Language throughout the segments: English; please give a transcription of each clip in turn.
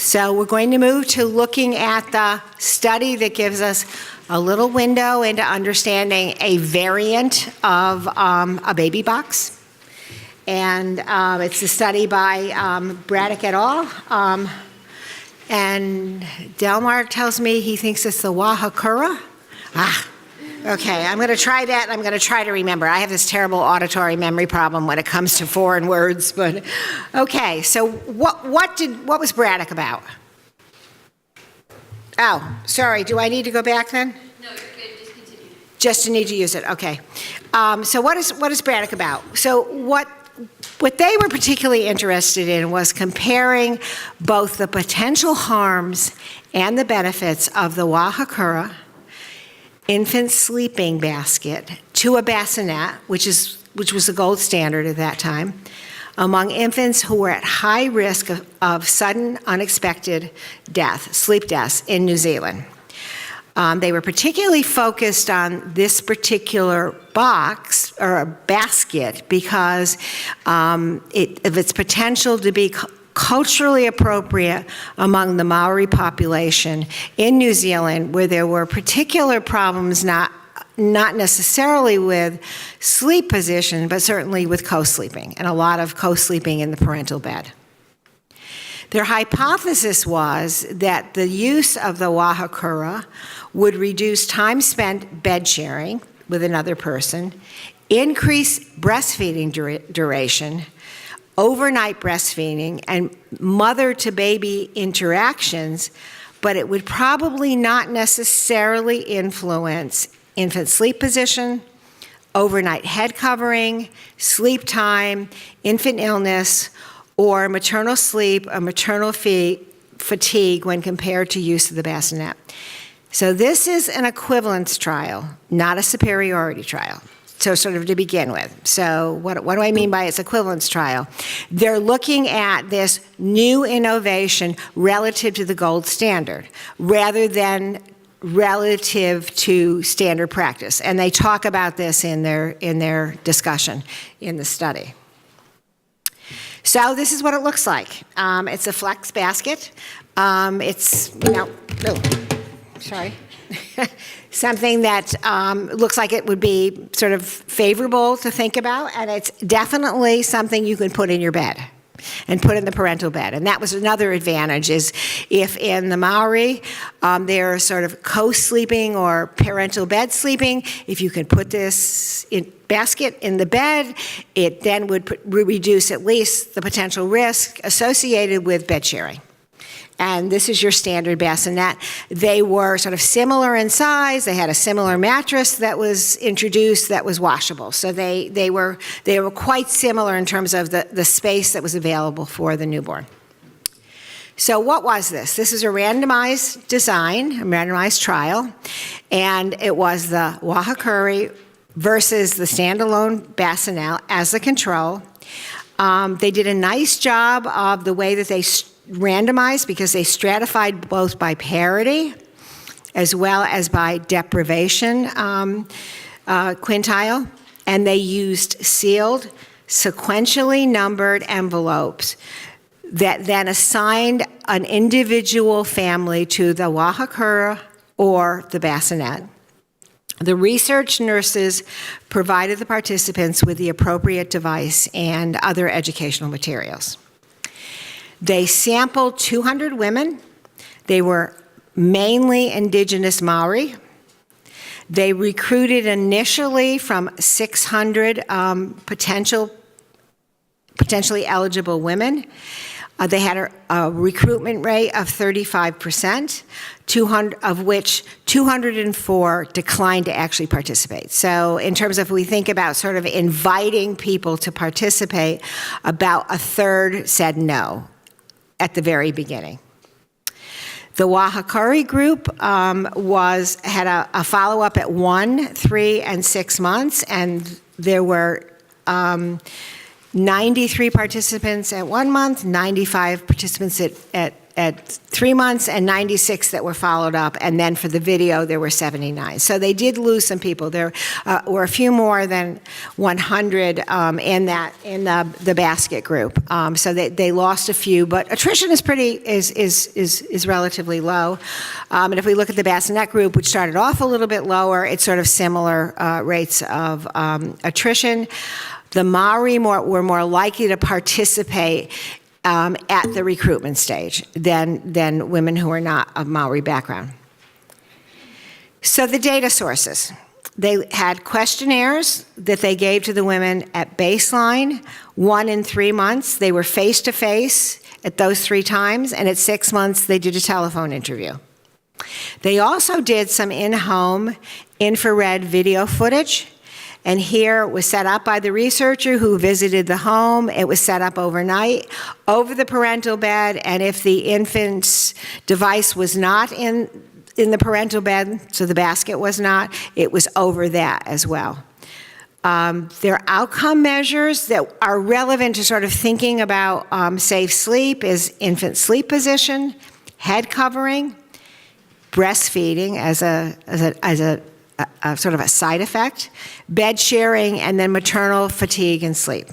So we're going to move to looking at the study that gives us a little window into understanding a variant of a baby box. And it's a study by Braddock et al. And Delmar tells me he thinks it's the Wahakura. Okay, I'm going to try that, and I'm going to try to remember. I have this terrible auditory memory problem when it comes to foreign words, but okay. So what was Braddock about? Oh, sorry. Do I need to go back then? No, you're good. Just continue. Just need to use it. Okay. So what is Braddock about? So what they were particularly interested in was comparing both the potential harms and the benefits of the Wahakura infant sleeping basket to a bassinet, which was the gold standard at that time, among infants who were at high risk of sudden, unexpected death, sleep deaths in New Zealand. They were particularly focused on this particular box or basket because of its potential to be culturally appropriate among the Maori population in New Zealand, where there were particular problems not necessarily with sleep position, but certainly with co-sleeping, and a lot of co-sleeping in the parental bed. Their hypothesis was that the use of the Wahakura would reduce time spent bed sharing with another person, increase breastfeeding duration, overnight breastfeeding, and mother-to-baby interactions, but it would probably not necessarily influence infant sleep position, overnight head covering, sleep time, infant illness, or maternal sleep or maternal fatigue when compared to use of the bassinet. So this is an equivalence trial, not a superiority trial. So sort of to begin with. So what do I mean by its equivalence trial? They're looking at this new innovation relative to the gold standard rather than relative to standard practice. And they talk about this in their discussion in the study. So this is what it looks like. It's a flex basket. Something that looks like it would be sort of favorable to think about, and it's definitely something you can put in your bed and put in the parental bed. And that was another advantage, is if in the Maori they're sort of co-sleeping or parental bed sleeping, if you can put this basket in the bed, it then would reduce at least the potential risk associated with bed sharing. And this is your standard bassinet. They were sort of similar in size. They had a similar mattress that was introduced that was washable. So they were quite similar in terms of the space that was available for the newborn. So what was this? This is a randomized design, a randomized trial, and it was the Wahakura versus the standalone bassinet as the control. They did a nice job of the way that they randomized, because they stratified both by parity as well as by deprivation quintile, and they used sealed, sequentially numbered envelopes that then assigned an individual family to the Wahakura or the bassinet. The research nurses provided the participants with the appropriate device and other educational materials. They sampled 200 women. They were mainly indigenous Maori. They recruited initially from 600 potentially eligible women. They had a recruitment rate of 35%, of which 204 declined to actually participate. So in terms of, we think about sort of inviting people to participate, about a third said no at the very beginning. The Wahakura group had a follow-up at 1, 3, and 6 months, and there were 93 participants at 1 month, 95 participants at at 3 months and 96 that were followed up, and then for the video there were 79. So they did lose some people. There were a few more than 100 in the basket group. So they lost a few, but attrition is relatively low. And if we look at the bassinet group, which started off a little bit lower, it's sort of similar rates of attrition. The Maori were more likely to participate at the recruitment stage than women who are not of Maori background. So the data sources. They had questionnaires that they gave to the women at baseline, 1 and 3 months. They were face-to-face at those 3 times, and at 6 months they did a telephone interview. They also did some in-home infrared video footage. And here it was set up by the researcher who visited the home. It was set up overnight over the parental bed, and if the infant's device was not in the parental bed, so the basket was not, it was over that as well. Their outcome measures that are relevant to sort of thinking about safe sleep is infant sleep position, head covering, breastfeeding as a sort of a side effect, bed sharing, and then maternal fatigue and sleep.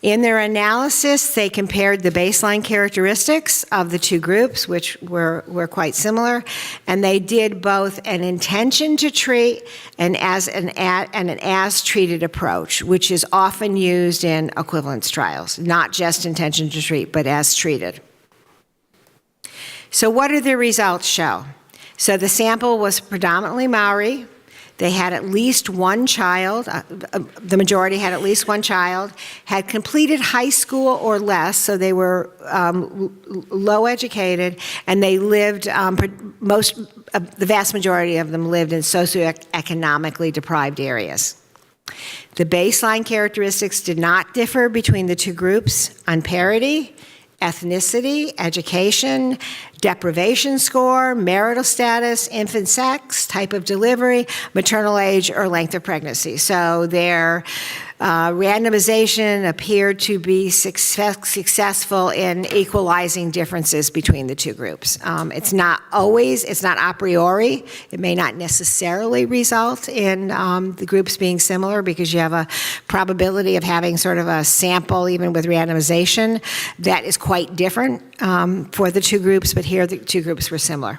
In their analysis, they compared the baseline characteristics of the 2 groups, which were quite similar, and they did both an intention to treat and an as-treated approach, which is often used in equivalence trials, not just intention to treat, but as treated. So what do the results show? So the sample was predominantly Maori. They had at least 1 child, the majority had at least 1 child, had completed high school or less, so they were low educated, and they lived, the vast majority of them lived in socioeconomically deprived areas. The baseline characteristics did not differ between the 2 groups on parity, ethnicity, education, deprivation score, marital status, infant sex, type of delivery, maternal age, or length of pregnancy. So their randomization appeared to be successful in equalizing differences between the 2 groups. It's not a priori. It may not necessarily result in the groups being similar because you have a probability of having sort of a sample, even with randomization, that is quite different for the 2 groups, but here the 2 groups were similar.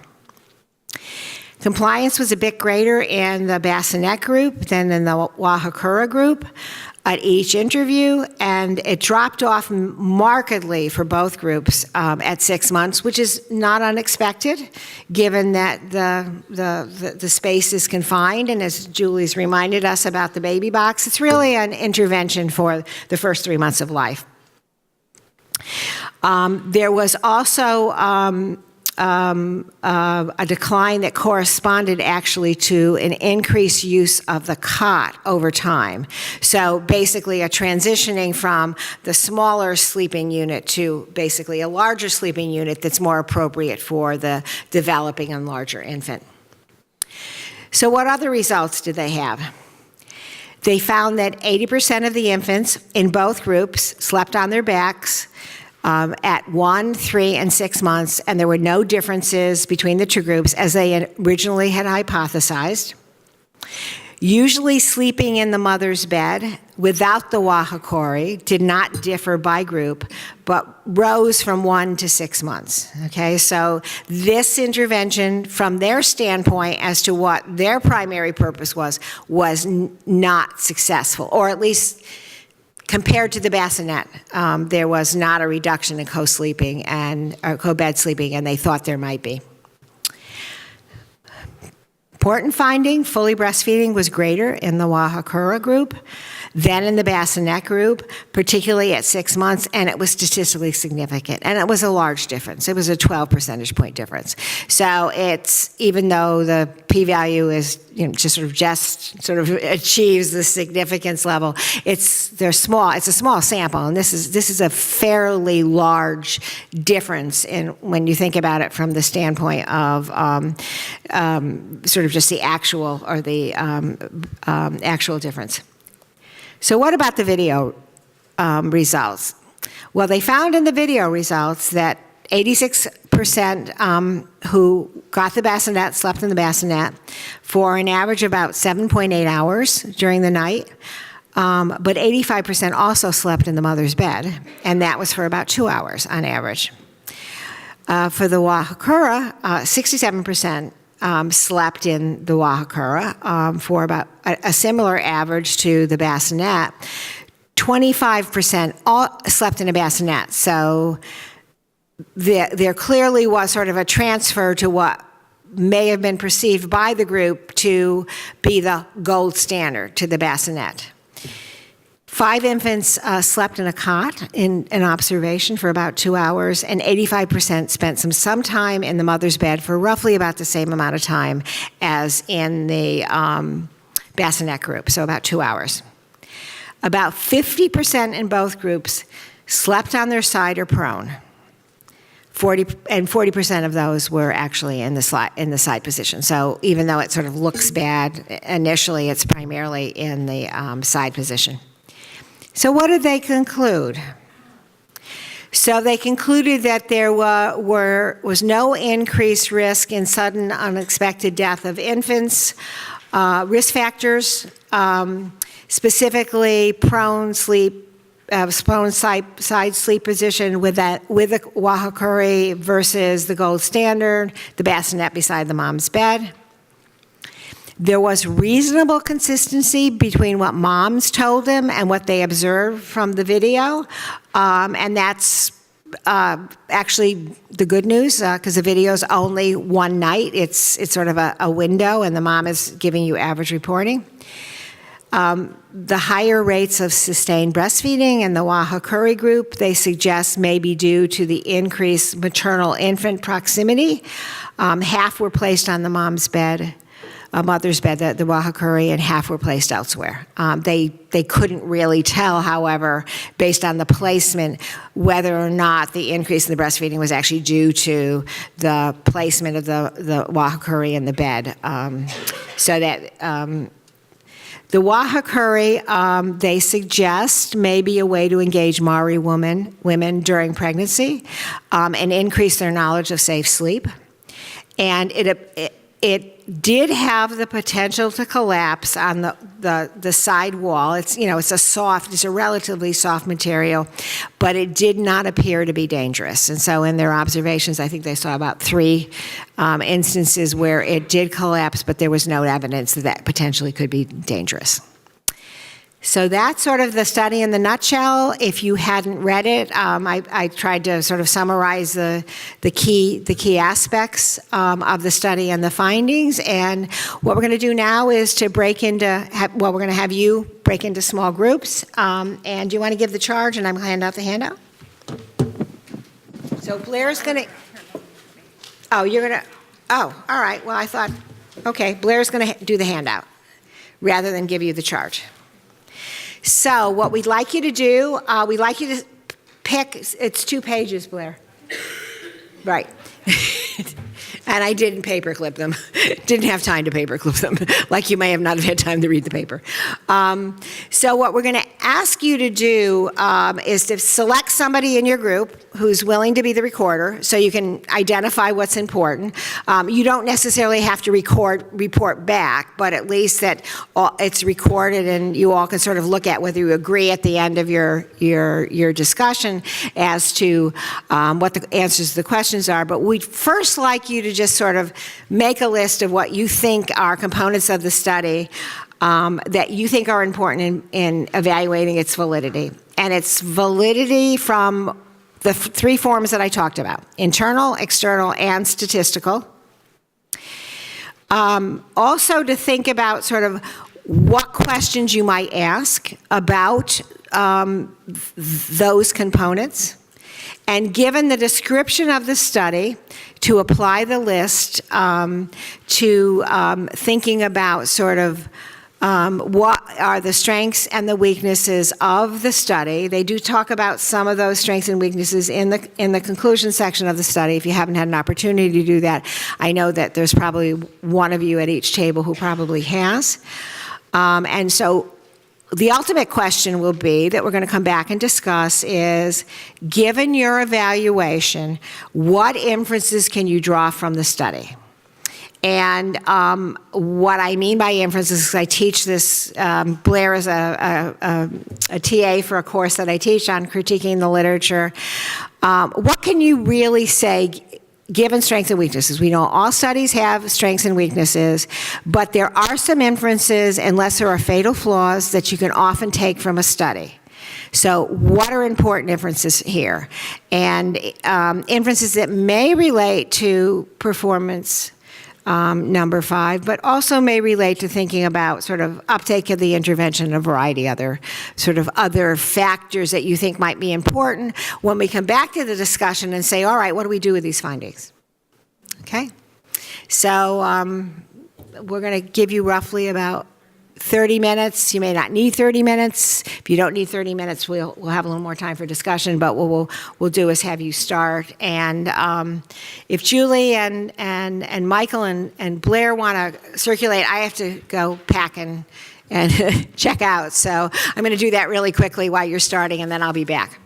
Compliance was a bit greater in the bassinet group than in the Wahakura group at each interview, and it dropped off markedly for both groups at 6 months, which is not unexpected, given that the space is confined, and as Julie's reminded us about the baby box, it's really an intervention for the first 3 months of life. There was also a decline that corresponded actually to an increased use of the cot over time. So basically a transitioning from the smaller sleeping unit to basically a larger sleeping unit that's more appropriate for the developing and larger infant. So what other results did they have? They found that 80% of the infants in both groups slept on their backs at 1, 3, and 6 months, and there were no differences between the 2 groups as they originally had hypothesized. Usually sleeping in the mother's bed without the wahakori did not differ by group, but rose from 1 to 6 months. Okay, so this intervention from their standpoint as to what their primary purpose was not successful, or at least compared to the bassinet, there was not a reduction in co-sleeping or co-bed sleeping, and they thought there might be. Important finding, fully breastfeeding was greater in the Wahakura group than in the bassinet group, particularly at 6 months, and it was statistically significant. And it was a large difference. It was a 12 percentage point difference. So it's, even though the p-value is, just sort of achieves the significance level, they're small. It's a small sample, and this is a fairly large difference in when you think about it from the standpoint of sort of just the actual or the actual difference. So what about the video results? Well, they found in the video results that 86% who got the bassinet slept in the bassinet for an average of about 7.8 hours during the night. But 85% also slept in the mother's bed, and that was for about 2 hours on average. For the Wahakura, 67% slept in the Wahakura for about a similar average to the bassinet. 25% all slept in a bassinet, so there clearly was sort of a transfer to what may have been perceived by the group to be the gold standard, to the bassinet. 5 infants slept in a cot in an observation for about 2 hours, and 85% spent some time in the mother's bed for roughly about the same amount of time as in the bassinet group, so about 2 hours. About 50% in both groups slept on their side or prone. 40% of those were actually in the side position. So even though it sort of looks bad initially, it's primarily in the side position. So what did they conclude? So they concluded that there was no increased risk in sudden unexpected death of infants. Risk factors, specifically prone sleep, prone side sleep position with the Wahakuri versus the gold standard, the bassinet beside the mom's bed. There was reasonable consistency between what moms told them and what they observed from the video, and that's actually the good news, because the video's only one night. It's sort of a window, and the mom is giving you average reporting. The higher rates of sustained breastfeeding in the Wahakuri group, they suggest may be due to the increased maternal-infant proximity. Half were placed on the mom's bed, mother's bed, the Wahakuri, and half were placed elsewhere. They couldn't really tell, however, based on the placement, whether or not the increase in the breastfeeding was actually due to the placement of the Wahakuri in the bed. So that the Wahakuri, they suggest may be a way to engage Maori women during pregnancy and increase their knowledge of safe sleep. And it did have the potential to collapse on the side wall. It's a relatively soft material, but it did not appear to be dangerous. And so in their observations, I think they saw about 3 instances where it did collapse, but there was no evidence that potentially could be dangerous. So that's sort of the study in the nutshell. If you hadn't read it, I tried to sort of summarize the key aspects of the study and the findings. And what we're going to do now is to we're going to have you break into small groups. And do you want to give the charge, and I'm going to hand out the handout? So Blair's going to. Oh, you're going to. Oh, all right. Well, I thought. Okay, Blair's going to do the handout rather than give you the charge. So what we'd like you to do, we'd like you to pick, it's 2 pages, Blair. Right. And I didn't paperclip them. Didn't have time to paperclip them, like you may have not had time to read the paper. So what we're going to ask you to do is to select somebody in your group who's willing to be the recorder, so you can identify what's important. You don't necessarily have to report back, but at least that it's recorded and you all can sort of look at whether you agree at the end of your discussion as to what the answers to the questions are. But we'd first like you to just sort of make a list of what you think are components of the study that you think are important in evaluating its validity. And its validity from the 3 forms that I talked about: internal, external, and statistical. Also to think about sort of what questions you might ask about those components. And given the description of the study, to apply the list to thinking about sort of what are the strengths and the weaknesses of the study. They do talk about some of those strengths and weaknesses in the conclusion section of the study. If you haven't had an opportunity to do that, I know that there's probably one of you at each table who probably has. And so the ultimate question will be, that we're going to come back and discuss, is, given your evaluation, what inferences can you draw from the study? And what I mean by inferences is I teach this, Blair is a TA for a course that I teach on critiquing the literature. What can you really say, given strengths and weaknesses? We know all studies have strengths and weaknesses, but there are some inferences, unless there are fatal flaws, that you can often take from a study. So what are important inferences here? And inferences that may relate to performance, number 5, but also may relate to thinking about sort of uptake of the intervention and a variety of other factors that you think might be important when we come back to the discussion and say, all right, what do we do with these findings? Okay? So we're going to give you roughly about 30 minutes. You may not need 30 minutes. If you don't need 30 minutes, we'll have a little more time for discussion, but what we'll do is have you start. And if Julie and Michael and Blair want to circulate, I have to go pack and check out. So I'm going to do that really quickly while you're starting, and then I'll be back.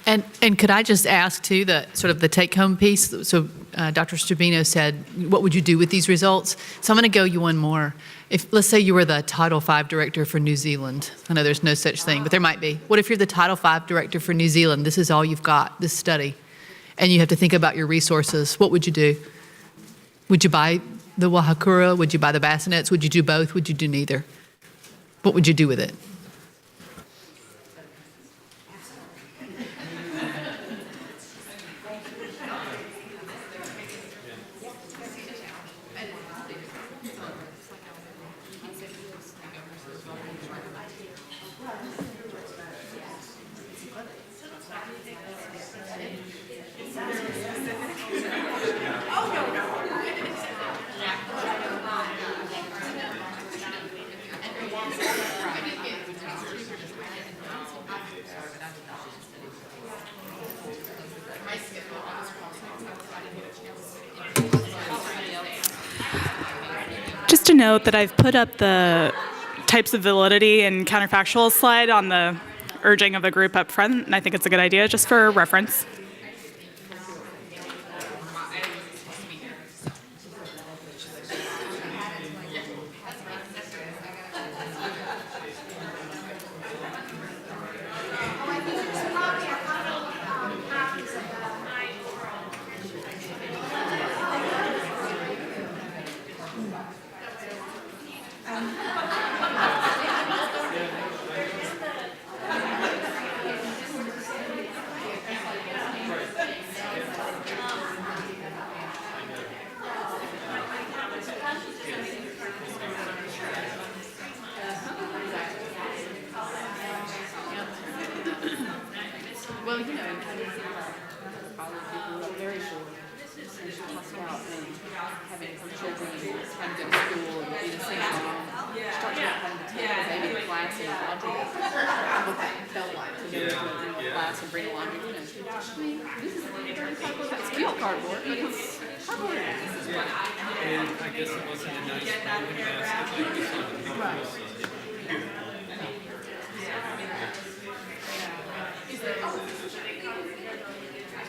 And could I just ask, too, the sort of the take-home piece? So Dr. Strubino said, what would you do with these results? So I'm going to go you one more. If, let's say you were the Title V director for New Zealand. I know there's no such thing, but there might be. What if you're the Title V director for New Zealand? This is all you've got, this study, and you have to think about your resources. What would you do? Would you buy the Wahakura? Would you buy the bassinets? Would you do both? Would you do neither? What would you do with it? Just to note that I've put up the types of validity and counterfactual slide on the urging of the group up front, and I think it's a good idea just for reference.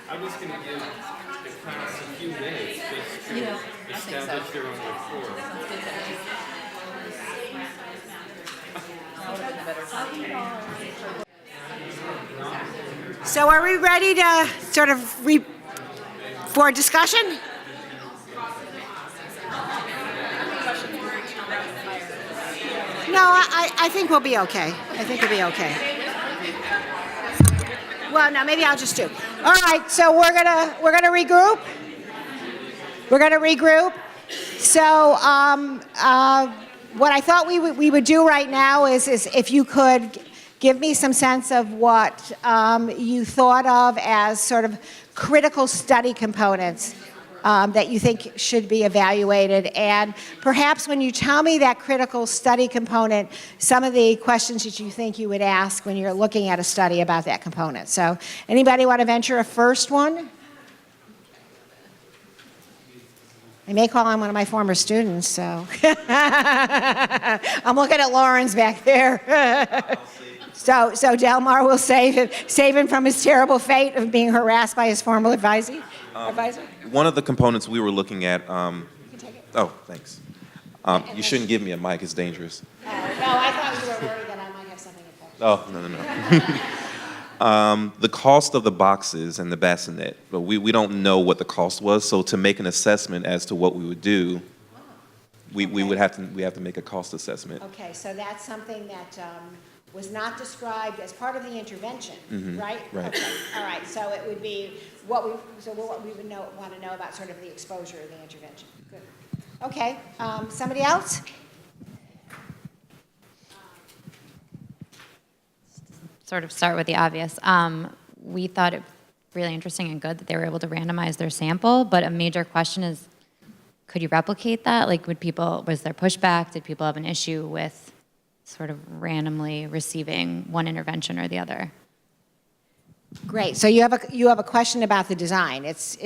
I was going to give the class a few minutes just to establish their own rapport. So are we ready to sort of for discussion? No, I think we'll be okay. I think we'll be okay. Well, no, maybe I'll just do. All right, so we're gonna regroup. We're gonna regroup. So what I thought we would do right now is if you could give me some sense of what you thought of as sort of critical study components that you think should be evaluated. And perhaps when you tell me that critical study component, some of the questions that you think you would ask when you're looking at a study about that component. So anybody want to venture a first one? I may call on one of my former students, so. I'm looking at Lawrence back there. So Delmar will save him from his terrible fate of being harassed by his former advisor? One of the components we were looking at, oh, thanks. You shouldn't give me a mic, it's dangerous. No, I thought you were worried that I might have something infectious. Oh, no. The cost of the boxes and the bassinet, but we don't know what the cost was, so to make an assessment as to what we would do, we have to make a cost assessment. Okay, so that's something that was not described as part of the intervention, right? Right. Okay, all right, so it would be what we would want to know about sort of the exposure of the intervention. Good. Okay, somebody else? Sort of start with the obvious. We thought it really interesting and good that they were able to randomize their sample, but a major question is, could you replicate that? Like, was there pushback? Did people have an issue with sort of randomly receiving one intervention or the other? Great. So you have a question about the design. It's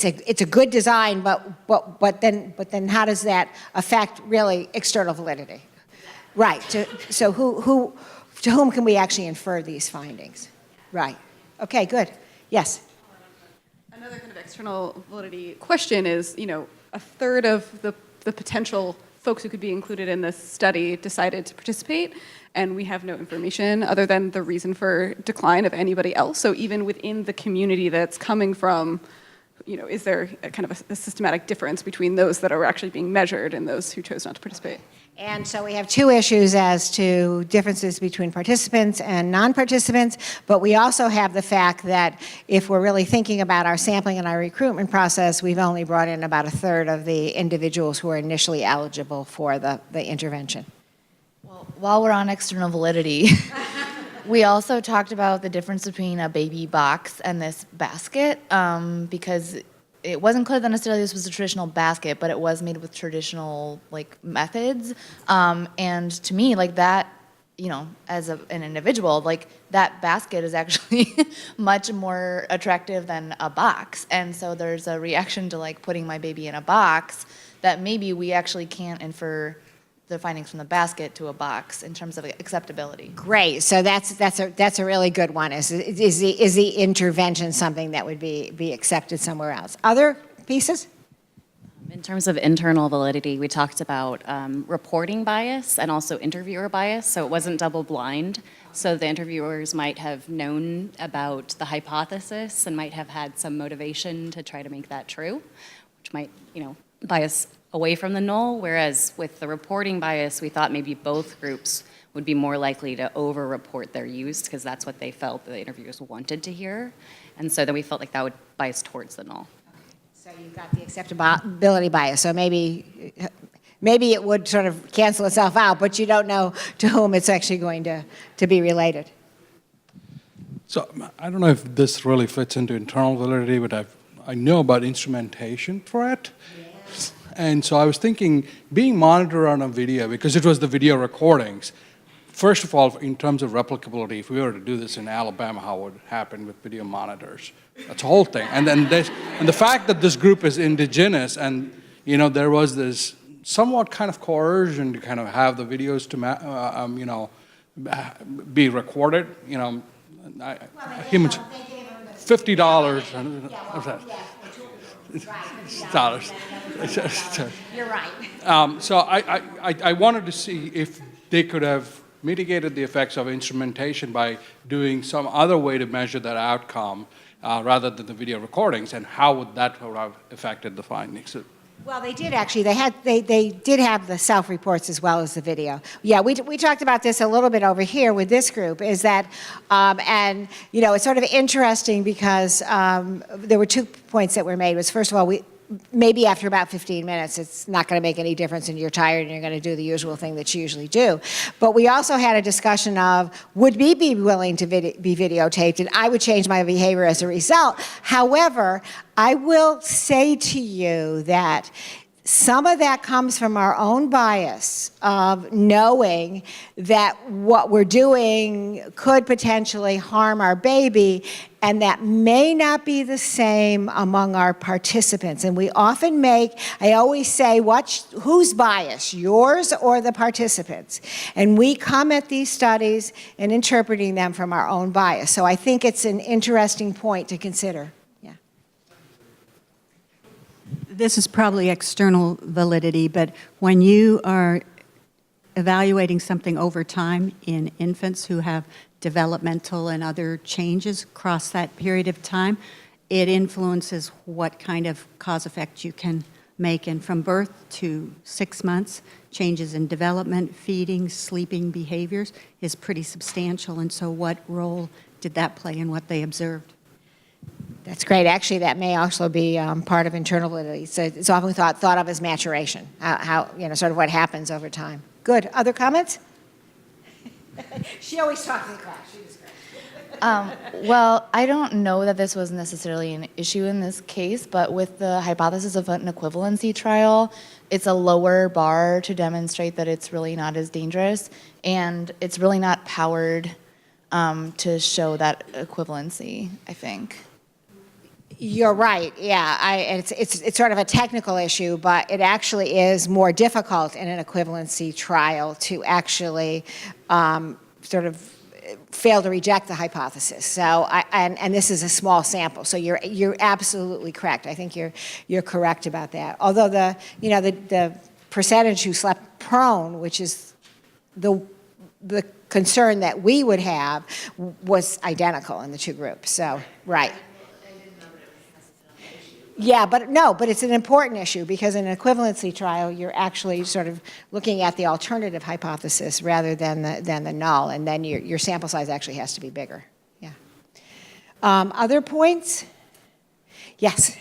a good design, but then how does that affect really external validity? Right. So to whom can we actually infer these findings? Right. Okay. Good. Yes. Another kind of external validity question is, a third of the potential folks who could be included in this study decided to participate, and we have no information other than the reason for decline of anybody else. So even within the community that's coming from, is there a kind of a systematic difference between those that are actually being measured and those who chose not to participate? And so we have two issues as to differences between participants and non-participants, but we also have the fact that if we're really thinking about our sampling and our recruitment process, we've only brought in about a third of the individuals who are initially eligible for the intervention. Well, while we're on external validity, we also talked about the difference between a baby box and this basket, because it wasn't clear that necessarily this was a traditional basket, but it was made with traditional methods. And to me, that, as an individual, that basket is actually much more attractive than a box. And so there's a reaction to putting my baby in a box that maybe we actually can't infer the findings from the basket to a box in terms of acceptability. Great. So that's a really good one. Is the intervention something that would be accepted somewhere else? Other pieces? In terms of internal validity, we talked about reporting bias and also interviewer bias, so it wasn't double blind. So the interviewers might have known about the hypothesis and might have had some motivation to try to make that true, which might, bias away from the null, whereas with the reporting bias, we thought maybe both groups would be more likely to over-report their use because that's what they felt the interviewers wanted to hear. And so then we felt like that would bias towards the null. So you've got the acceptability bias. So maybe it would sort of cancel itself out, but you don't know to whom it's actually going to be related. So I don't know if this really fits into internal validity, but I know about instrumentation for it. Yes. And so I was thinking, being monitored on a video, because it was the video recordings, first of all, in terms of replicability, if we were to do this in Alabama, how would it happen with video monitors? That's the whole thing. And then the fact that this group is indigenous, and there was this somewhat kind of coercion to kind of have the videos to be recorded. Humans, $50. Dollars. You're right. So I wanted to see if they could have mitigated the effects of instrumentation by doing some other way to measure that outcome rather than the video recordings, and how would that have affected the findings? Well, they did actually. They did have the self-reports as well as the video. Yeah, we talked about this a little bit over here with this group. Is that, and it's sort of interesting because there were 2 points that were made. Was first of all, maybe after about 15 minutes, it's not going to make any difference, and you're tired, and you're going to do the usual thing that you usually do. But we also had a discussion of, would we be willing to be videotaped, and I would change my behavior as a result. However, I will say to you that Some of that comes from our own bias of knowing that what we're doing could potentially harm our baby, and that may not be the same among our participants. And we often I always say, whose bias, yours or the participants? And we come at these studies and interpreting them from our own bias. So I think it's an interesting point to consider. This is probably external validity, but when you are evaluating something over time in infants who have developmental and other changes across that period of time, it influences what kind of cause effect you can make. And from birth to 6 months, changes in development, feeding, sleeping behaviors is pretty substantial. And so what role did that play in what they observed? That's great. Actually, that may also be part of internal validity. So it's often thought of as maturation, how sort of what happens over time. Good. Other comments? She always talks in class. She was great. Well, I don't know that this was necessarily an issue in this case, but with the hypothesis of an equivalency trial, it's a lower bar to demonstrate that it's really not as dangerous, and it's really not powered to show that equivalency, I think. You're right. Yeah, it's sort of a technical issue, but it actually is more difficult in an equivalency trial to actually sort of fail to reject the hypothesis. So, and this is a small sample. So you're absolutely correct. I think you're correct about that. Although the percentage who slept prone, which is the concern that we would have, was identical in the two groups. So, right. Yeah, but it's an important issue because in an equivalency trial, you're actually sort of looking at the alternative hypothesis rather than the null, and then your sample size actually has to be bigger. Yeah. Other points? Yes.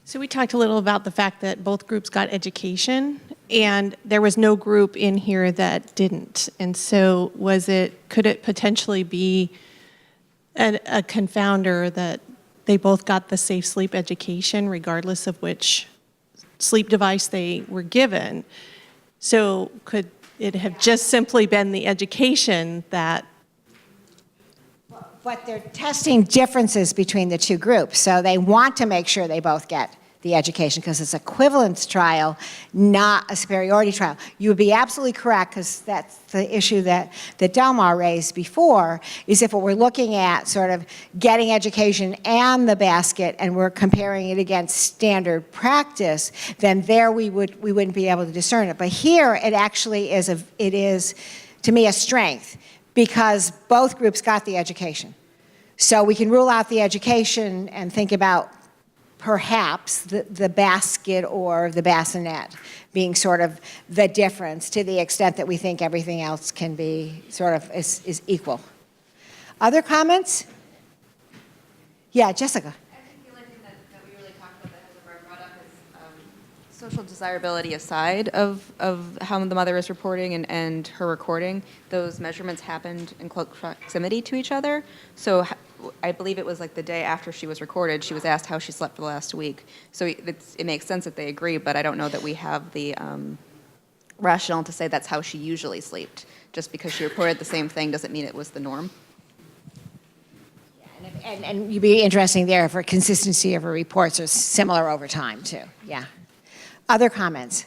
So we talked a little about the fact that both groups got education, and there was no group in here that didn't. And so could it potentially be a confounder that they both got the safe sleep education regardless of which sleep device they were given? So could it have just simply been the education that... But they're testing differences between the two groups, so they want to make sure they both get the education because it's an equivalence trial, not a superiority trial. You would be absolutely correct because that's the issue that Delmar raised before, is if what we're looking at sort of getting education and the basket and we're comparing it against standard practice, then there we wouldn't be able to discern it. But here it actually is, to me, a strength because both groups got the education. So we can rule out the education and think about perhaps the basket or the bassinet being sort of the difference to the extent that we think everything else can be sort of is equal. Other comments? Yeah, Jessica. I think the only thing that we really talked about that hasn't been brought up is social desirability aside of how the mother is reporting and her recording. Those measurements happened in close proximity to each other. So I believe it was like the day after she was recorded, she was asked how she slept for the last week. So it makes sense that they agree, but I don't know that we have the rationale to say that's how she usually slept. Just because she reported the same thing doesn't mean it was the norm. Yeah, and you'd be interesting there for consistency of her reports are similar over time too. Yeah. Other comments?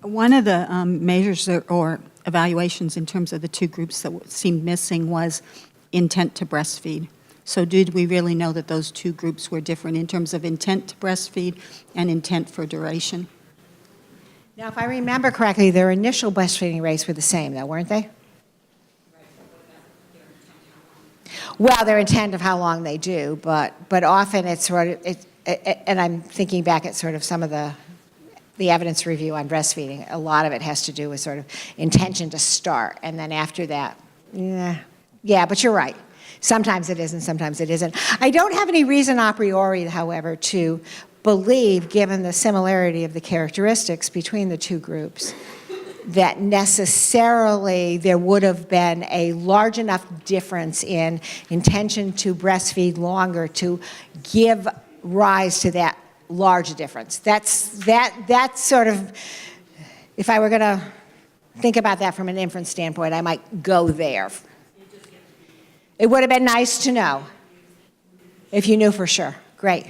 One of the measures or evaluations in terms of the two groups that seemed missing was intent to breastfeed. So did we really know that those two groups were different in terms of intent to breastfeed and intent for duration? Now, if I remember correctly, their initial breastfeeding rates were the same, though, weren't they? Well, their intent of how long they do, but often it's sort of, and I'm thinking back at sort of some of the evidence review on breastfeeding, a lot of it has to do with sort of intention to start, and then after that, yeah, but you're right. Sometimes it is and sometimes it isn't. I don't have any reason a priori, however, to believe, given the similarity of the characteristics between the two groups, that necessarily there would have been a large enough difference in intention to breastfeed longer to give rise to that large difference. That's sort of, if I were going to think about that from an inference standpoint, I might go there. It would have been nice to know if you knew for sure. Great.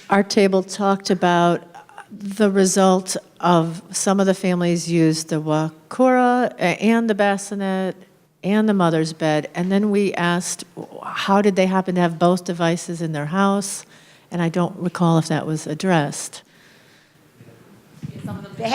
Our table talked about the result of some of the families used the Wakura and the bassinet and the mother's bed, and then we asked how did they happen to have both devices in their house, and I don't recall if that was addressed.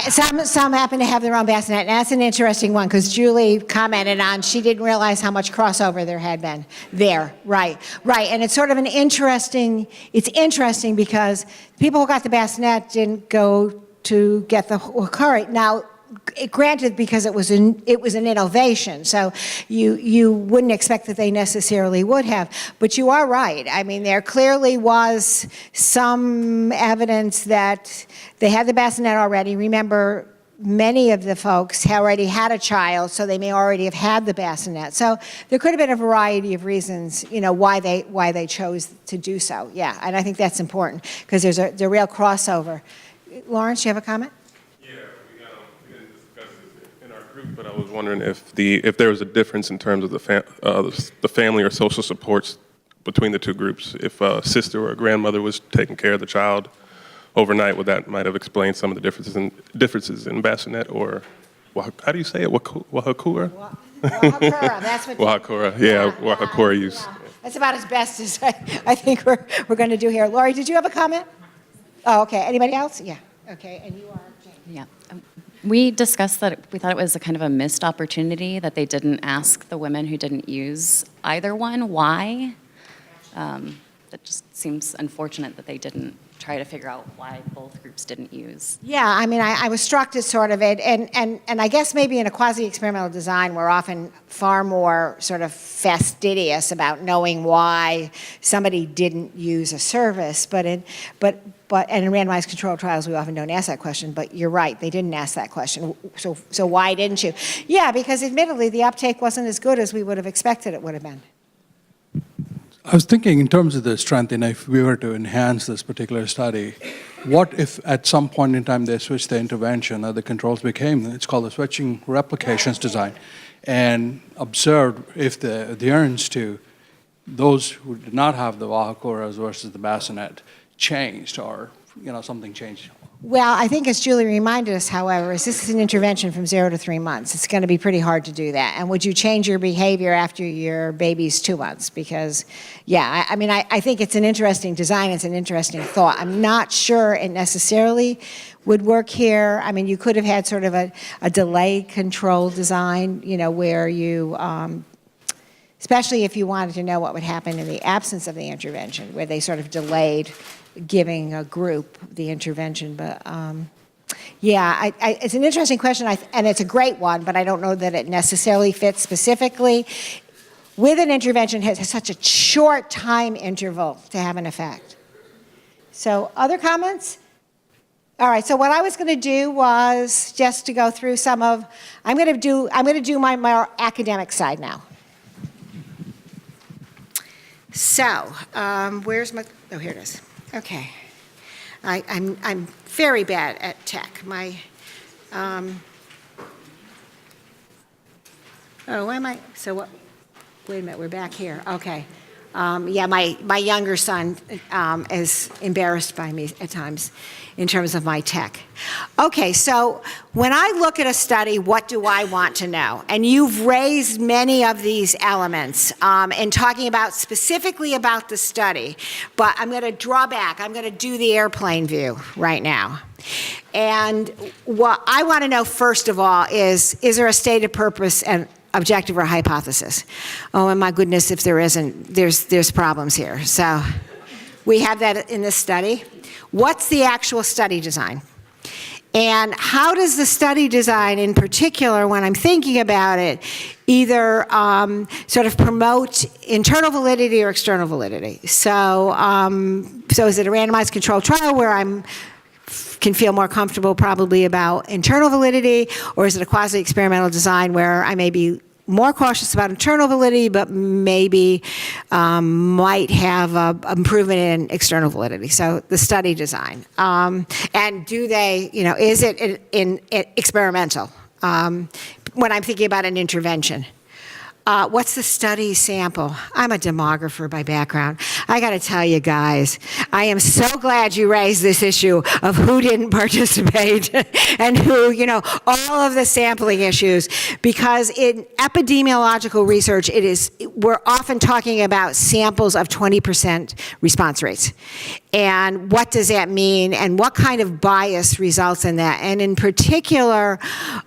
Some happen to have their own bassinet, and that's an interesting one, because Julie commented on she didn't realize how much crossover there had been there. Right, and it's sort of it's interesting because people who got the bassinet didn't go to get the Wakura. Now, granted, because it was an innovation, so you wouldn't expect that they necessarily would have. But you are right. I mean, there clearly was some evidence that they had the bassinet already. Remember, many of the folks already had a child, so they may already have had the bassinet. So there could have been a variety of reasons, why they chose to do so. Yeah, and I think that's important because there's a real crossover. Lawrence, you have a comment? But I was wondering if there was a difference in terms of the family or social supports between the two groups. If a sister or a grandmother was taking care of the child overnight, that might have explained some of the differences in bassinet or how do you say it? Wahakura? Wahakura, that's what. Wahakura, yeah, Wahakura use. Yeah. That's about as best as I think we're going to do here. Lori, did you have a comment? Oh, okay. Anybody else? Yeah. Okay. And you are Jane. Yeah. We discussed that we thought it was a kind of a missed opportunity that they didn't ask the women who didn't use either one why. That just seems unfortunate that they didn't try to figure out why both groups didn't use. Yeah, I mean, I was struck at sort of it, and I guess maybe in a quasi-experimental design, we're often far more sort of fastidious about knowing why somebody didn't use a service, and in randomized controlled trials, we often don't ask that question, but you're right, they didn't ask that question. So why didn't you? Yeah, because admittedly, the uptake wasn't as good as we would have expected it would have been. I was thinking in terms of the strength, and if we were to enhance this particular study, what if at some point in time they switched the intervention or the controls became, it's called the switching replications design, and observed if the adherence to those who did not have the Wahakuras versus the bassinet changed or, something changed. Well, I think as Julie reminded us, however, this is an intervention from 0 to 3 months. It's going to be pretty hard to do that. And would you change your behavior after your baby's 2 months? Because, yeah, I think it's an interesting design. It's an interesting thought. I'm not sure it necessarily would work here. I mean, you could have had sort of a delay control design, where you, especially if you wanted to know what would happen in the absence of the intervention, where they sort of delayed giving a group the intervention. But yeah, it's an interesting question, and it's a great one, but I don't know that it necessarily fits specifically. With an intervention, it has such a short time interval to have an effect. So other comments? All right, so what I was going to do was just to go through I'm going to do my more academic side now. So, where's my, oh, here it is. Okay. I'm very bad at tech. Oh, am I? So what? Wait a minute, we're back here. Okay. Yeah, my younger son is embarrassed by me at times in terms of my tech. Okay, so when I look at a study, what do I want to know? And you've raised many of these elements in talking about specifically about the study, but I'm going to draw back. I'm going to do the airplane view right now. And what I want to know, first of all, is there a stated purpose and objective or hypothesis? Oh, and my goodness, if there isn't, there's problems here. So we have that in this study. What's the actual study design? And how does the study design in particular, when I'm thinking about it, either sort of promote internal validity or external validity? So is it a randomized controlled trial where I'm can feel more comfortable probably about internal validity, or is it a quasi-experimental design where I may be more cautious about internal validity, but maybe might have a improvement in external validity? So the study design. And do they, is it in experimental? When I'm thinking about an intervention. What's the study sample? I'm a demographer by background. I got to tell you guys, I am so glad you raised this issue of who didn't participate and who, all of the sampling issues, because in epidemiological research, we're often talking about samples of 20% response rates. And what does that mean, and what kind of bias results in that? And in particular,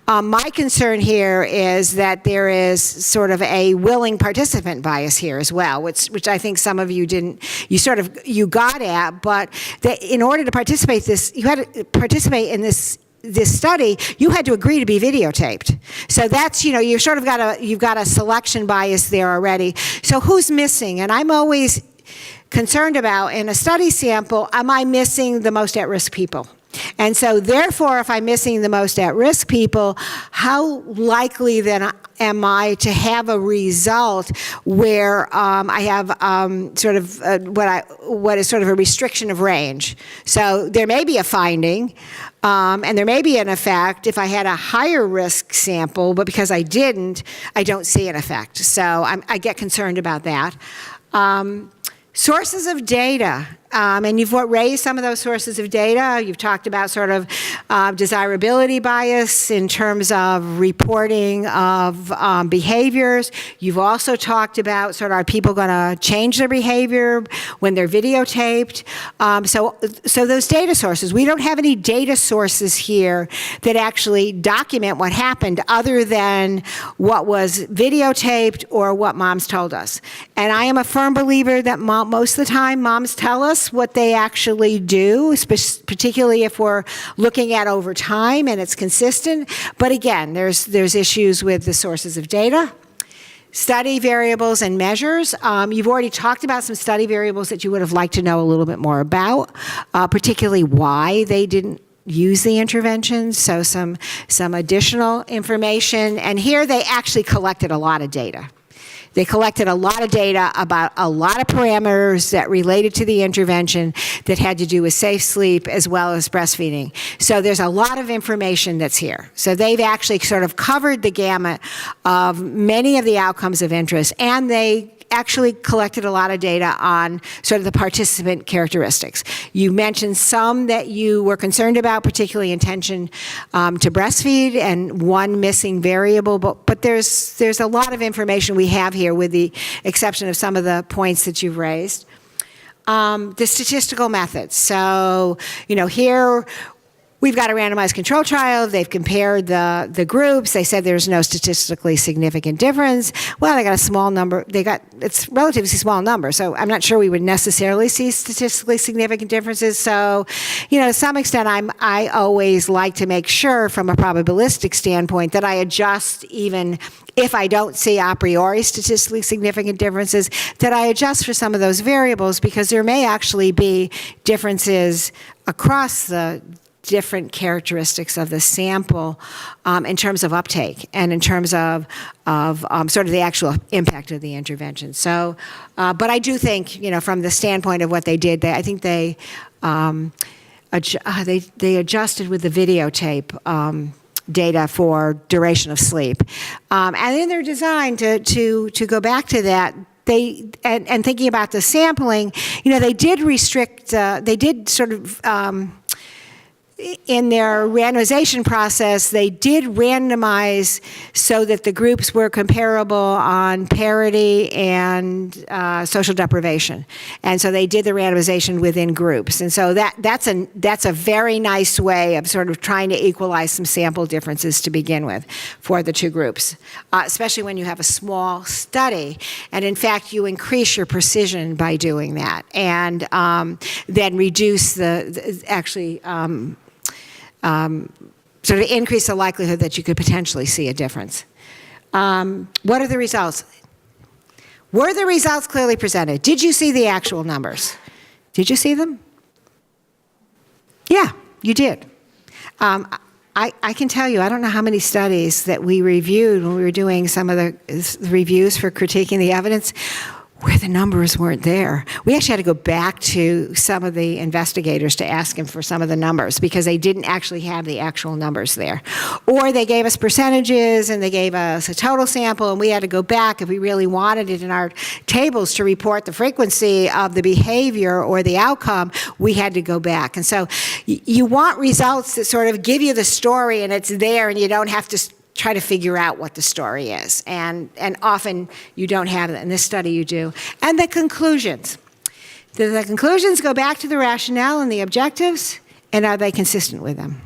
my concern here is that there is sort of a willing participant bias here as well, which I think some of you didn't, you got at, but in order to participate you had to participate in this study, you had to agree to be videotaped. So that's, you've got a selection bias there already. So who's missing? And I'm always concerned about, in a study sample, am I missing the most at-risk people? And so therefore, if I'm missing the most at-risk people, how likely then am I to have a result where I have what is sort of a restriction of range? So there may be a finding, and there may be an effect if I had a higher risk sample, but because I didn't, I don't see an effect. So I get concerned about that. Sources of data, and you've raised some of those sources of data. You've talked about sort of desirability bias in terms of reporting of behaviors. You've also talked about sort of, are people going to change their behavior when they're videotaped? So those data sources, we don't have any data sources here that actually document what happened other than what was videotaped or what moms told us. And I am a firm believer that most of the time moms tell us what they actually do, particularly if we're looking at over time and it's consistent. But again, there's issues with the sources of data. Study variables and measures. You've already talked about some study variables that you would have liked to know a little bit more about, particularly why they didn't use the intervention, so some additional information. And here they actually collected a lot of data. They collected a lot of data about a lot of parameters that related to the intervention that had to do with safe sleep as well as breastfeeding. So there's a lot of information that's here. So they've actually sort of covered the gamut of many of the outcomes of interest, and they actually collected a lot of data on sort of the participant characteristics. You mentioned some that you were concerned about, particularly intention to breastfeed, and one missing variable, but there's a lot of information we have here with the exception of some of the points that you've raised. The statistical methods. So, here we've got a randomized control trial. They've compared the groups. They said there's no statistically significant difference. Well, they got a small number. It's relatively small number, so I'm not sure we would necessarily see statistically significant differences. So, to some extent, I always like to make sure from a probabilistic standpoint that I adjust, even if I don't see a priori statistically significant differences, that I adjust for some of those variables, because there may actually be differences across the different characteristics of the sample in terms of uptake and in terms of sort of the actual impact of the intervention. So, but I do think, from the standpoint of what they did, I think they adjusted with the videotape data for duration of sleep. And in their design, to go back to that, and thinking about the sampling, they did restrict, they did sort of, in their randomization process, they did randomize so that the groups were comparable on parity and social deprivation. And so they did the randomization within groups. And so that's a very nice way of sort of trying to equalize some sample differences to begin with for the two groups, especially when you have a small study. And in fact, you increase your precision by doing that, and then reduce sort of increase the likelihood that you could potentially see a difference. What are the results? Were the results clearly presented? Did you see the actual numbers? Did you see them? Yeah, You did. I can tell you, I don't know how many studies that we reviewed when we were doing some of the reviews for critiquing the evidence where the numbers weren't there. We actually had to go back to some of the investigators to ask them for some of the numbers because they didn't actually have the actual numbers there. Or they gave us percentages and they gave us a total sample, and we had to go back if we really wanted it in our tables to report the frequency of the behavior or the outcome. We had to go back. And so you want results that sort of give you the story and it's there and you don't have to try to figure out what the story is. And often you don't have it. In this study you do. And the conclusions. Do the conclusions go back to the rationale and the objectives? And are they consistent with them?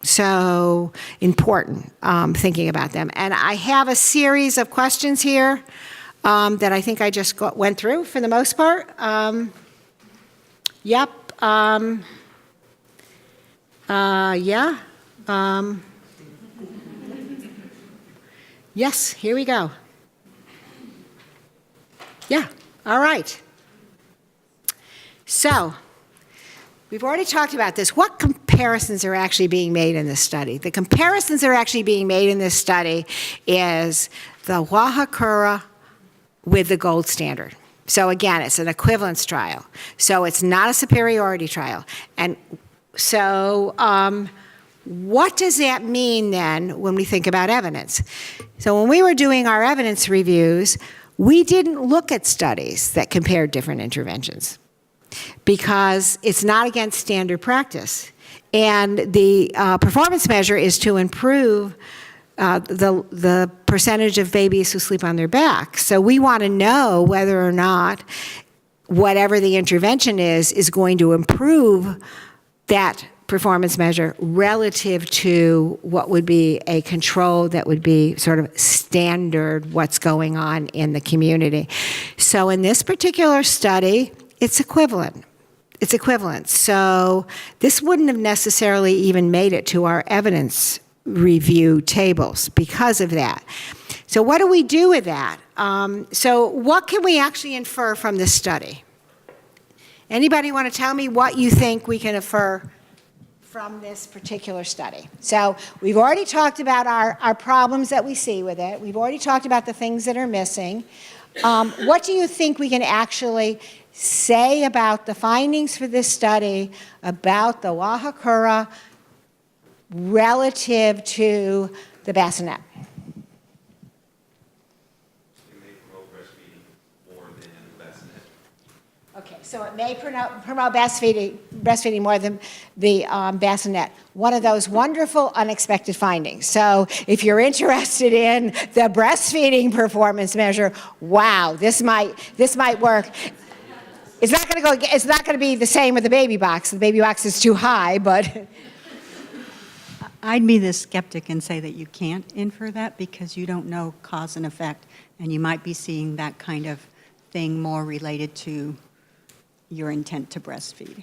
So important, thinking about them. And I have a series of questions here that I think I just went through for the most part. Yep. Yeah. Yes, here we go. Yeah, all right. So, we've already talked about this. What comparisons are actually being made in this study? The comparisons that are actually being made in this study is the Wahakura with the gold standard. So again, it's an equivalence trial. So it's not a superiority trial. And so, what does that mean then when we think about evidence? So when we were doing our evidence reviews, we didn't look at studies that compared different interventions because it's not against standard practice. And the performance measure is to improve the percentage of babies who sleep on their back. So we want to know whether or not whatever the intervention is going to improve that performance measure relative to what would be a control that would be sort of standard what's going on in the community. So in this particular study, it's equivalent. It's equivalent. So this wouldn't have necessarily even made it to our evidence review tables because of that. So what do we do with that? So what can we actually infer from this study? Anybody want to tell me what you think we can infer from this particular study? So we've already talked about our problems that we see with it. We've already talked about the things that are missing. What do you think we can actually say about the findings for this study about the Wahakura relative to the bassinet? Okay, so it may promote breastfeeding more than the bassinet. One of those wonderful unexpected findings. So if you're interested in the breastfeeding performance measure, wow, this might work. It's not going to be the same with the baby box. The baby box is too high, but I'd be the skeptic and say that you can't infer that because you don't know cause and effect, and you might be seeing that kind of thing more related to your intent to breastfeed.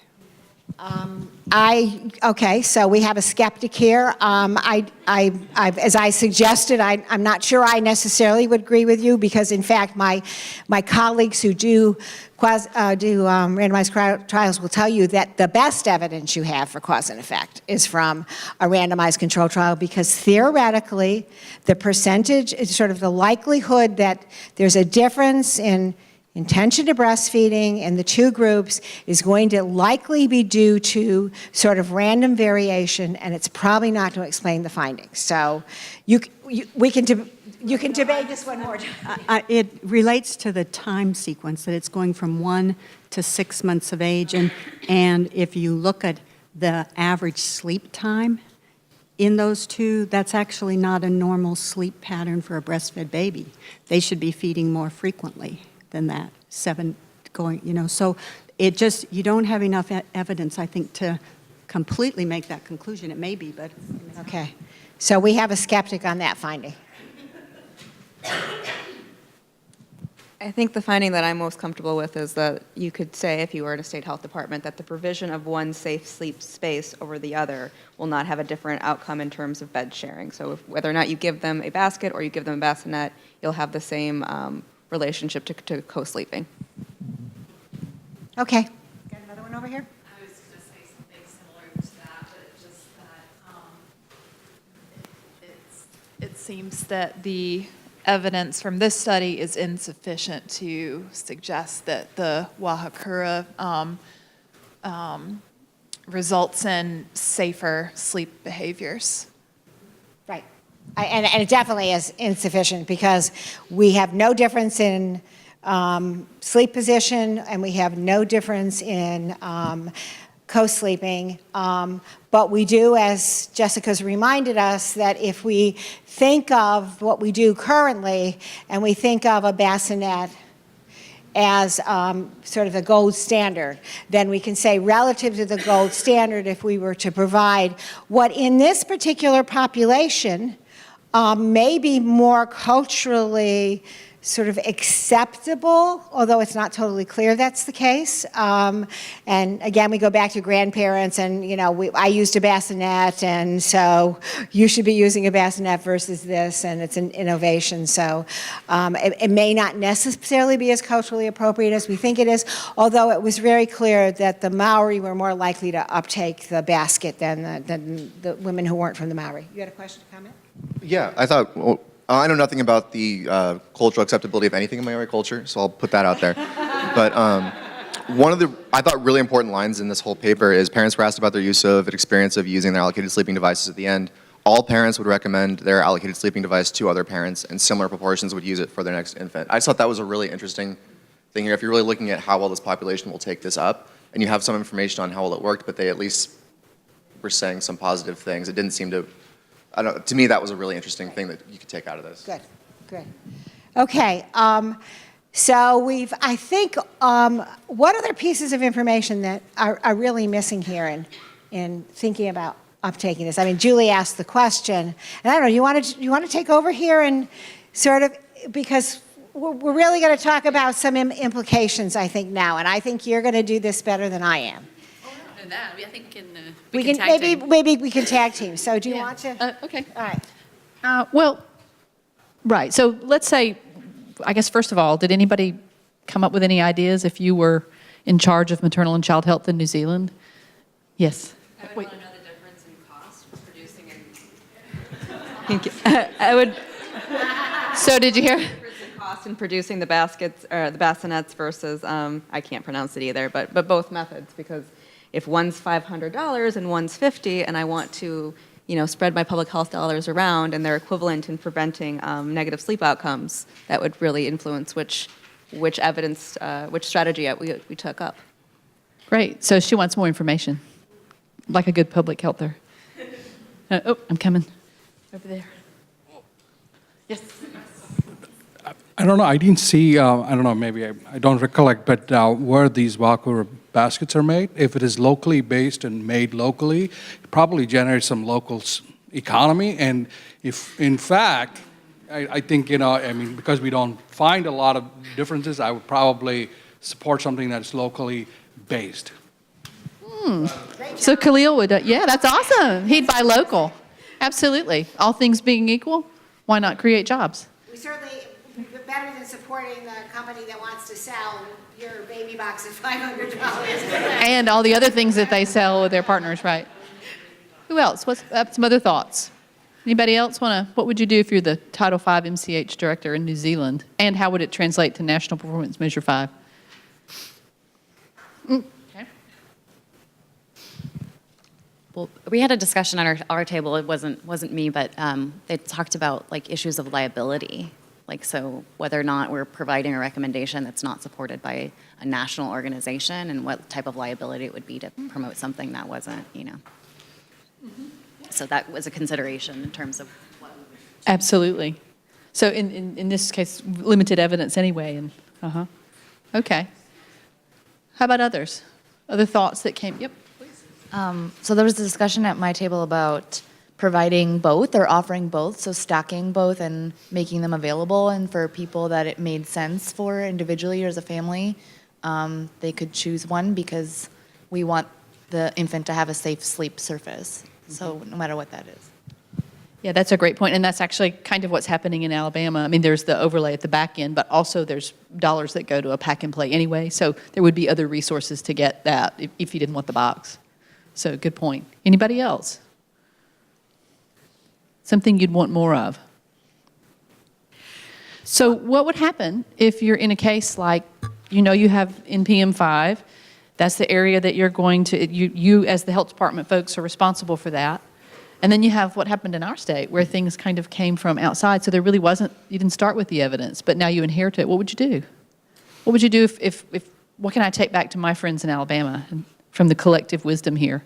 Okay, so we have a skeptic here. As I suggested, I'm not sure I necessarily would agree with you because, in fact, my colleagues who do randomized trials will tell you that the best evidence you have for cause and effect is from a randomized control trial because theoretically, the percentage is sort of the likelihood that there's a difference in intention to breastfeeding in the two groups is going to likely be due to sort of random variation, and it's probably not to explain the findings. So you can debate this one more time. It relates to the time sequence, that it's going from 1 to 6 months of age, and if you look at the average sleep time in those two, that's actually not a normal sleep pattern for a breastfed baby. They should be feeding more frequently than that, 7 going, so it just, you don't have enough evidence, I think, to completely make that conclusion. It may be, but. Okay, so we have a skeptic on that finding. I think the finding that I'm most comfortable with is that you could say, if you were in a state health department, that the provision of one safe sleep space over the other will not have a different outcome in terms of bed sharing. So whether or not you give them a basket or you give them a bassinet, you'll have the same relationship to co-sleeping. Okay. Got another one over here? I was going to say something similar to that, but seems that the evidence from this study is insufficient to suggest that the Wahakura results in safer sleep behaviors. Right. And it definitely is insufficient because we have no difference in sleep position and we have no difference in co-sleeping. But we do, as Jessica's reminded us, that if we think of what we do currently and we think of a bassinet as sort of the gold standard, then we can say relative to the gold standard, if we were to provide what in this particular population may be more culturally sort of acceptable, although it's not totally clear that's the case. And again, we go back to grandparents and, you know, I used a bassinet and so you should be using a bassinet versus this, and it's an innovation. So it may not necessarily be as culturally appropriate as we think it is, although it was very clear that the Maori were more likely to uptake the basket than the women who weren't from the Maori. You had a question or comment? Yeah, I thought, well, I know nothing about the cultural acceptability of anything in Maori culture, so I'll put that out there. But one of the, I thought, really important lines in this whole paper is parents were asked about their use of and experience of using their allocated sleeping devices at the end. All parents would recommend their allocated sleeping device to other parents, and similar proportions would use it for their next infant. I just thought that was a really interesting thing here. If you're really looking at how well this population will take this up, and you have some information on how well it worked, but they at least were saying some positive things. It didn't seem to, I don't know, to me that was a really interesting thing that you could take out of this. Good, good. Okay, so we've, I think, what other pieces of information that are really missing here in thinking about uptaking this? I mean, Julie asked the question, and I don't know, you want to take over here and sort of, because we're really going to talk about some implications, I think, now, and I think you're going to do this better than I am. That. I think We can maybe we can tag team. So do you want to? Okay. All right. Well, right. So let's say, I guess first of all, did anybody come up with any ideas if you were in charge of maternal and child health in New Zealand? Yes. I would want to know the difference in cost for producing and. I would. So did you hear? Cost in producing the baskets or the bassinets versus I can't pronounce it either, but both methods, because if one's $500 and one's $50, and I want to, you know, spread my public health dollars around, and they're equivalent in preventing negative sleep outcomes, that would really influence which evidence, which strategy we took up. Great. So she wants more information, like a good public healther. Oh, I'm coming. Over there. Yes. I don't know, I didn't see, I don't know, maybe I don't recollect, but where these Wakura baskets are made, if it is locally based and made locally, it probably generates some local economy. And if, in fact, I think, you know, I mean, because we don't find a lot of differences, I would probably support something that's locally based. So Khalil would, yeah, that's awesome. He'd buy local. Absolutely. All things being equal, why not create jobs? We certainly, better than supporting the company that wants to sell your baby box at $500. And all the other things that they sell with their partners, right? Who else? What's some other thoughts? Anybody else want to, what would you do if you're the Title V MCH director in New Zealand? And how would it translate to National Performance Measure 5? Okay. Well, we had a discussion on our table. It wasn't me, but they talked about like issues of liability. Like, so whether or not we're providing a recommendation that's not supported by a national organization, and what type of liability it would be to promote something that wasn't, you know. So that was a consideration in terms of what we would. Absolutely. So in this case, limited evidence anyway. And okay. How about others? Other thoughts that came? Yep. Please. So there was a discussion at my table about providing both or offering both, so stacking both and making them available, and for people that it made sense for individually or as a family, they could choose one, because we want the infant to have a safe sleep surface, so no matter what that is. Yeah, that's a great point, and that's actually kind of what's happening in Alabama. I mean, there's the overlay at the back end, but also there's dollars that go to a pack and play anyway, so there would be other resources to get that if you didn't want the box. So good point. Anybody else? Something you'd want more of? So what would happen if you're in a case like, you have NPM5, that's the area that you're going to, you as the health department folks are responsible for that. And then you have what happened in our state where things kind of came from outside. So there really wasn't, you didn't start with the evidence, but now you inherit it. What would you do? What would you do if what can I take back to my friends in Alabama and from the collective wisdom here?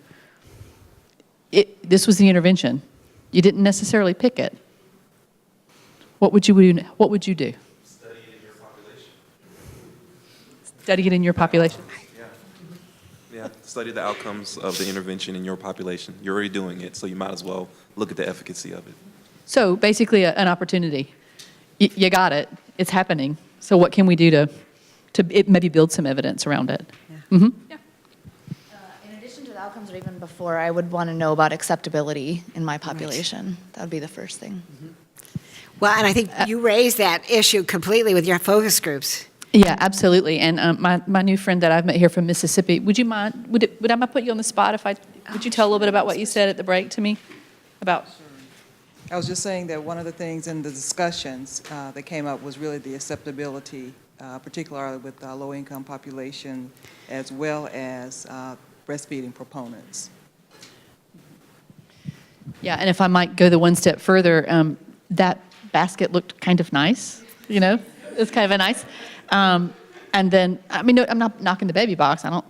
This was the intervention. You didn't necessarily pick it. What would you do? What would you do? Study it in your population. Study it in your population. Yeah, study the outcomes of the intervention in your population. You're already doing it, so you might as well look at the efficacy of it. So basically an opportunity. You got it. It's happening. So what can we do to maybe build some evidence around it? Yeah. Mm-hmm. In addition to the outcomes or even before, I would want to know about acceptability in my population. That would be the first thing. Well, and I think you raised that issue completely with your focus groups. Yeah, absolutely. And my new friend that I've met here from Mississippi, would you mind, would I put you on the spot would you tell a little bit about what you said at the break to me? About? I was just saying that one of the things in the discussions that came up was really the acceptability, particularly with the low-income population, as well as breastfeeding proponents. Yeah, and if I might go the one step further, that basket looked kind of nice, it's kind of a nice. And then, no, I'm not knocking the baby box. I don't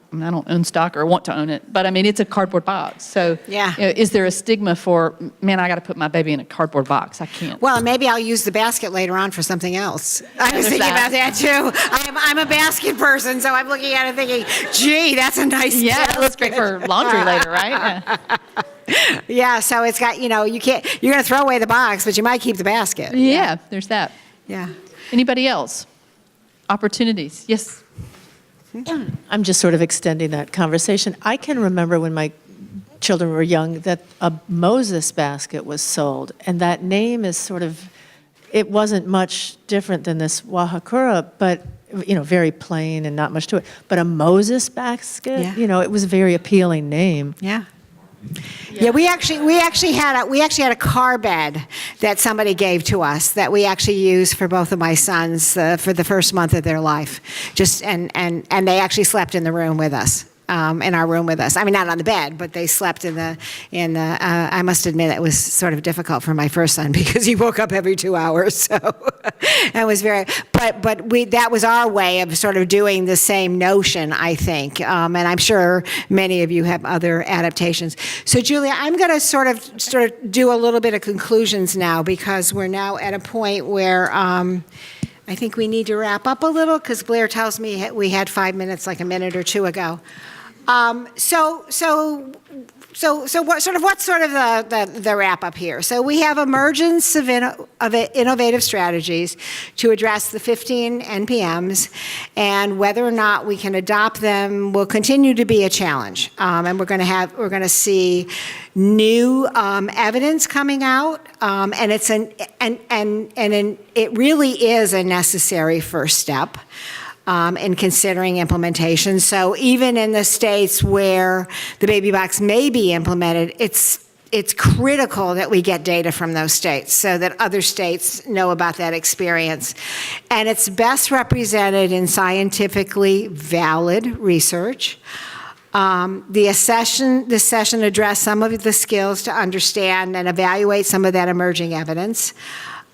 own stock or want to own it, but it's a cardboard box. So, yeah. Is there a stigma for, man, I got to put my baby in a cardboard box? I can't. Well, maybe I'll use the basket later on for something else. I was thinking about that too. I'm a basket person, so I'm looking at it thinking, gee, that's a nice Yeah, basket. that looks great for laundry later, right? Yeah. Yeah, so it's got, you're going to throw away the box, but you might keep the basket. Yeah, there's that. Yeah. Anybody else? Opportunities? Yes. I'm just sort of extending that conversation. I can remember when my children were young that a Moses basket was sold, and that name is it wasn't much different than this Wahakura, but very plain and not much to it. But a Moses basket, it was a very appealing name. Yeah. Yeah, we actually had a car bed that somebody gave to us that we actually used for both of my sons for the first month of their life. And they actually slept in the room with us. In our room with us. Not on the bed, but they slept in the. I must admit it was sort of difficult for my first son because he woke up every 2 hours. So it was very. But that was our way of sort of doing the same notion, I think. And I'm sure many of you have other adaptations. So Julia, I'm going to sort of do a little bit of conclusions now because we're now at a point where. I think we need to wrap up a little because Blair tells me we had 5 minutes, like a minute or two ago. What's sort of the wrap up here? So we have emergence of innovative strategies to address the 15 NPMs, and whether or not we can adopt them will continue to be a challenge. And we're going to see new evidence coming out, and it really is a necessary first step. In considering implementation. So even in the states where the baby box may be implemented, it's critical that we get data from those states so that other states know about that experience. And it's best represented in scientifically valid research. The session addressed some of the skills to understand and evaluate some of that emerging evidence.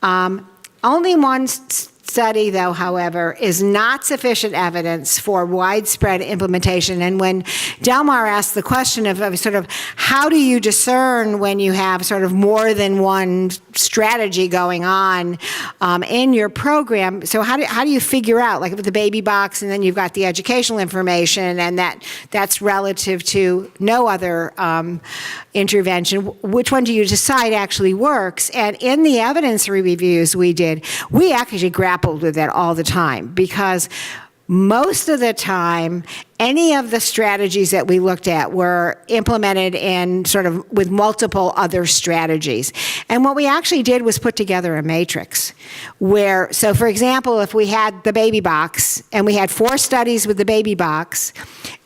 Only one study, though, however, is not sufficient evidence for widespread implementation. And when Delmar asked the question of sort of how do you discern when you have sort of more than one strategy going on in your program, so how do you figure out, like with the baby box and then you've got the educational information and that's relative to no other intervention, which one do you decide actually works? And in the evidence reviews we did, we actually grappled with that all the time because most of the time, any of the strategies that we looked at were implemented in sort of with multiple other strategies. And what we actually did was put together a matrix where, so for example, if we had the baby box and we had 4 studies with the baby box,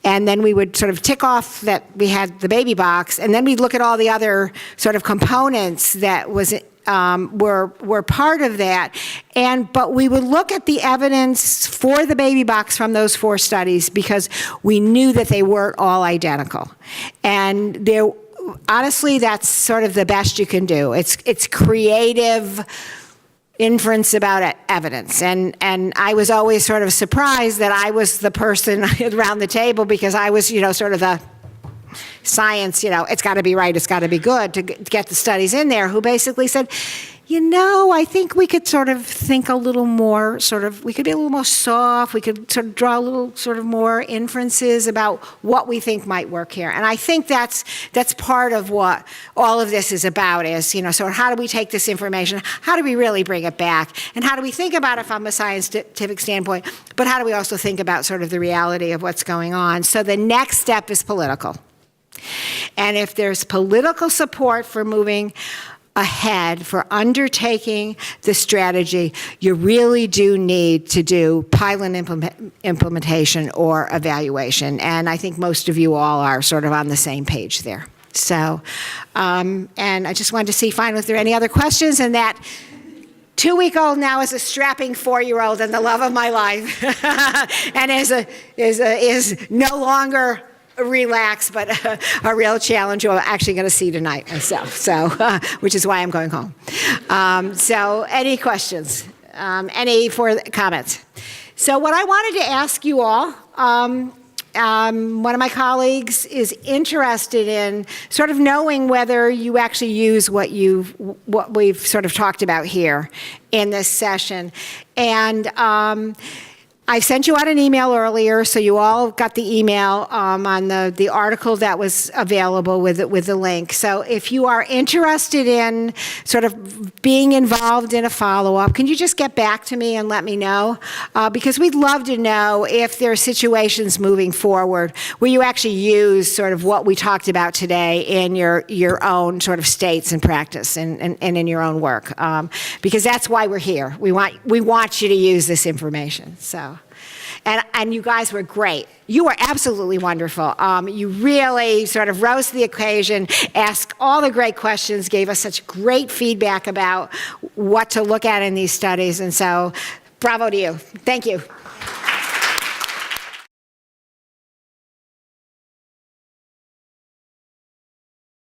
and then we would sort of tick off that we had the baby box, and then we'd look at all the other sort of components that was were part of that. But we would look at the evidence for the baby box from those 4 studies because we knew that they weren't all identical. And honestly, that's sort of the best you can do. It's creative inference about evidence. And I was always sort of surprised that I was the person around the table because I was, sort of the science, it's got to be right, it's got to be good, to get the studies in there, who basically said, I think we could sort of think a little more, we could be a little more soft, we could sort of draw a little sort of more inferences about what we think might work here. And I think that's part of what all of this is about is, so how do we take this information, how do we really bring it back, and how do we think about it from a scientific standpoint, but how do we also think about sort of the reality of what's going on? So the next step is political. And if there's political support for moving ahead, for undertaking the strategy, you really do need to do pilot implementation or evaluation. And I think most of you all are sort of on the same page there. So, and I just wanted to see, fine, if there are any other questions, and that 2-week-old now is a strapping 4-year-old and the love of my life, and is no longer relaxed, but a real challenge I'm actually going to see tonight myself, so, which is why I'm going home. So any questions? Any further comments? So what I wanted to ask you all, one of my colleagues is interested in sort of knowing whether you actually use what we've sort of talked about here in this session. And I sent you out an email earlier, so you all got the email on the article that was available with the link. So if you are interested in sort of being involved in a follow-up, can you just get back to me and let me know? Because we'd love to know if there are situations moving forward where you actually use sort of what we talked about today in your own sort of states and practice and in your own work. Because that's why we're here. We want you to use this information. So. And you guys were great. You were absolutely wonderful. You really sort of rose to the occasion, asked all the great questions, gave us such great feedback about what to look at in these studies. And so, bravo to you. Thank you.